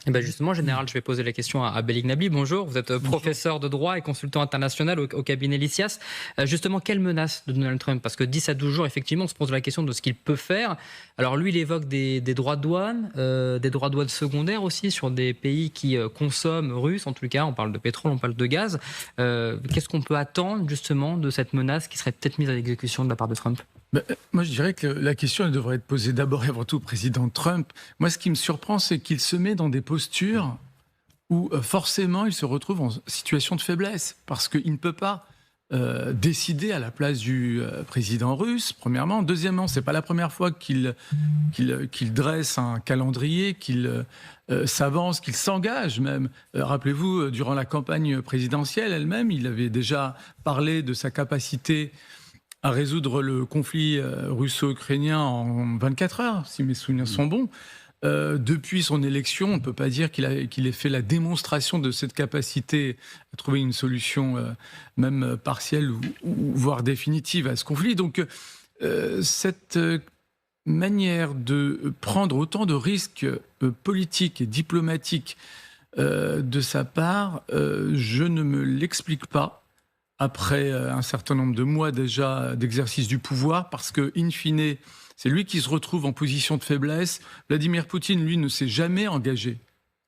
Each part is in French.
Et ben justement, général, je vais poser la question à Belling Nabli. Bonjour, vous êtes professeur de droit et consultant international au cabinet Licias. Justement, quelle menace de Donald Trump? Parce que 10 à 12 jours, effectivement, on se pose la question de ce qu'il peut faire. Alors lui, il évoque des droits de douane, des droits de douane secondaires aussi sur des pays qui consomment russes. En tout cas, on parle de pétrole, on parle de gaz. Qu'est-ce qu'on peut attendre justement de cette menace qui serait peut-être mise à l'exécution de la part de Trump? Moi, je dirais que la question, elle devrait être posée d'abord et avant tout au président Trump. Moi, ce qui me surprend, c'est qu'il se met dans des postures où forcément il se retrouve en situation de faiblesse, parce qu'il ne peut pas décider à la place du président russe, premièrement. Deuxièmement, c'est pas la première fois qu'il dresse un calendrier, qu'il s'avance, qu'il s'engage même. Rappelez-vous, durant la campagne présidentielle elle-même, il avait déjà parlé de sa capacité à résoudre le conflit russo-ukrainien en 24 heures, si mes souvenirs sont bons. Depuis son élection, on ne peut pas dire qu'il ait fait la démonstration de cette capacité à trouver une solution même partielle ou voire définitive à ce conflit. Donc cette manière de prendre autant de risques politiques et diplomatiques de sa part, je ne me l'explique pas après un certain nombre de mois déjà d'exercice du pouvoir, parce que, in fine, c'est lui qui se retrouve en position de faiblesse. Vladimir Poutine, lui, ne s'est jamais engagé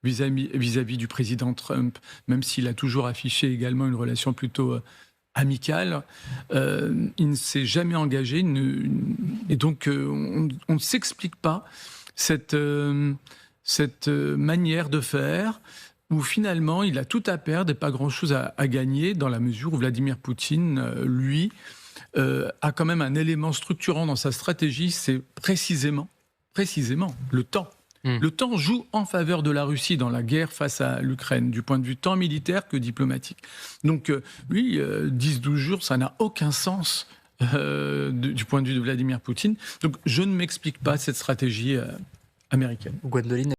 vis-à-vis du président Trump, même s'il a toujours affiché également une relation plutôt amicale. Il ne s'est jamais engagé, et donc on ne s'explique pas cette manière de faire, où finalement il a tout à perdre et pas grand-chose à gagner, dans la mesure où Vladimir Poutine, lui, a quand même un élément structurant dans sa stratégie, c'est précisément le temps. Le temps joue en faveur de la Russie dans la guerre face à l'Ukraine, du point de vue tant militaire que diplomatique. Donc lui, 10-12 jours, ça n'a aucun sens du point de vue de Vladimir Poutine. Donc je ne m'explique pas cette stratégie américaine. Gwendoline